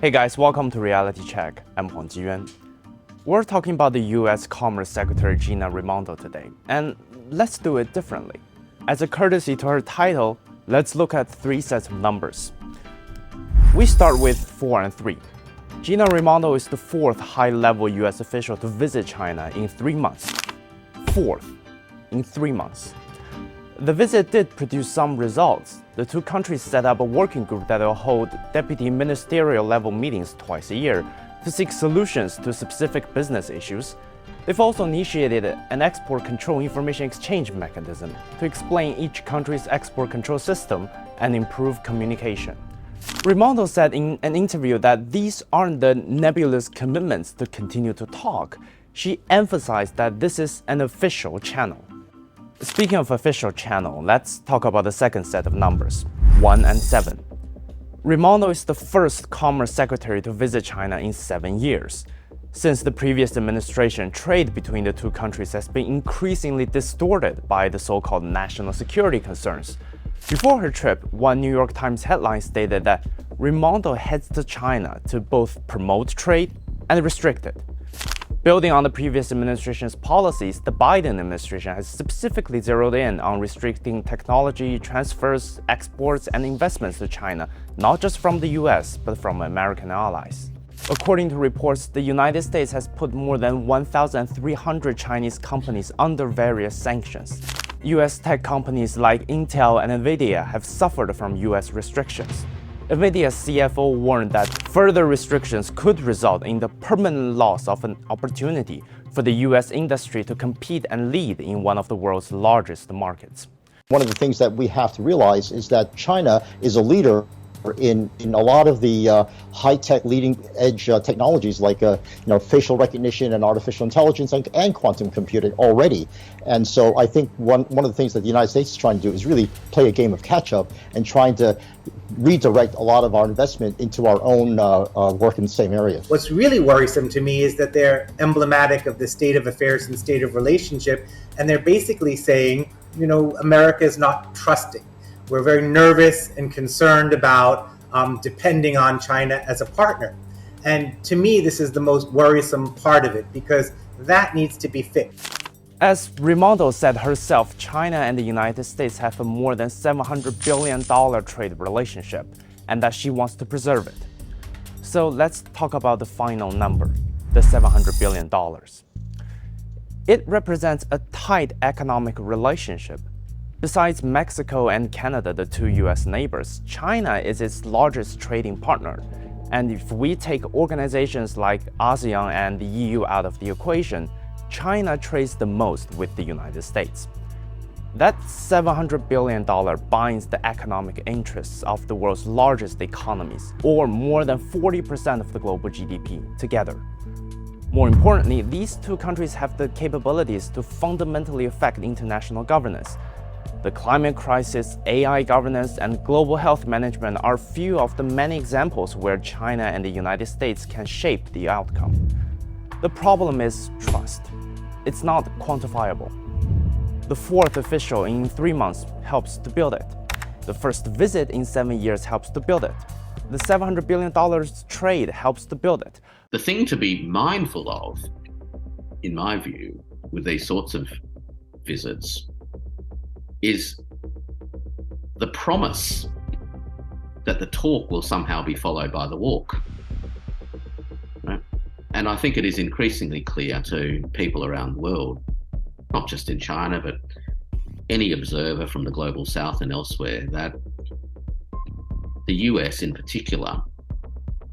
Hey guys, welcome to Reality Check. I'm Huang Jiyuan. We're talking about the U.S. Commerce Secretary Gina Raimondo today, and let's do it differently. As a courtesy to her title, let's look at three sets of numbers. We start with 4 and 3. Gina Raimondo is the fourth high-level U.S. official to visit China in 3 months. Fourth in 3 months. The visit did produce some results. The two countries set up a working group that will hold deputy ministerial level meetings twice a year to seek solutions to specific business issues. They've also initiated an export control information exchange mechanism to explain each country's export control system and improve communication. Raimondo said in an interview that these aren't the nebulous commitments to continue to talk. She emphasized that this is an official channel. Speaking of official channel, let's talk about the second set of numbers, 1 and 7. Raimondo is the first Commerce Secretary to visit China in 7 years. Since the previous administration, trade between the two countries has been increasingly distorted by the so-called national security concerns. Before her trip, one New York Times headline stated that Raimondo heads to China to both promote trade and restrict it. Building on the previous administration's policies, the Biden administration has specifically zeroed in on restricting technology transfers, exports, and investments to China, not just from the US, but from American allies. According to reports, the United States has put more than 1,300 Chinese companies under various sanctions. US tech companies like Intel and Nvidia have suffered from US restrictions. Nvidia's CFO warned that further restrictions could result in the permanent loss of an opportunity for the US industry to compete and lead in one of the world's largest markets. One of the things that we have to realize is that China is a leader in a lot of the high-tech leading-edge technologies like facial recognition and artificial intelligence and quantum computing already. And so I think one of the things that the United States is trying to do is really play a game of catch-up and trying to redirect a lot of our investment into our own work in the same areas. What's really worrisome to me is that they're emblematic of the state of affairs and state of relationship, and they're basically saying, America is not trusting. We're very nervous and concerned about depending on China as a partner. And to me, this is the most worrisome part of it because that needs to be fixed. As Raimondo said herself, China and the United States have a more than $700 billion trade relationship, and that she wants to preserve it. So let's talk about the final number, the $700 billion. It represents a tight economic relationship. Besides Mexico and Canada, the two US neighbors, China is its largest trading partner. And if we take organizations like ASEAN and the EU out of the equation, China trades the most with the United States. That $700 billion binds the economic interests of the world's largest economies, or more than 40% of the global GDP, together. More importantly, these two countries have the capabilities to fundamentally affect international governance. The climate crisis, AI governance, and global health management are few of the many examples where China and the United States can shape the outcome. The problem is trust. It's not quantifiable. The fourth official in 3 months helps to build it. The first visit in 7 years helps to build it. The $700 billion trade helps to build it. The thing to be mindful of, in my view, with these sorts of visits, is the promise that the talk will somehow be followed by the walk. Right? And I think it is increasingly clear to people around the world, not just in China, but any observer from the global south and elsewhere, that the US in particular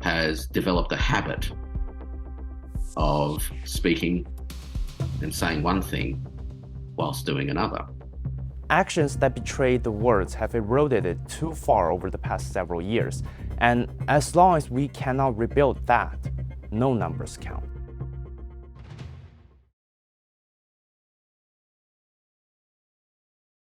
has developed a habit of speaking and saying one thing whilst doing another. Actions that betray the words have eroded it too far over the past several years, and as long as we cannot rebuild that, no numbers count.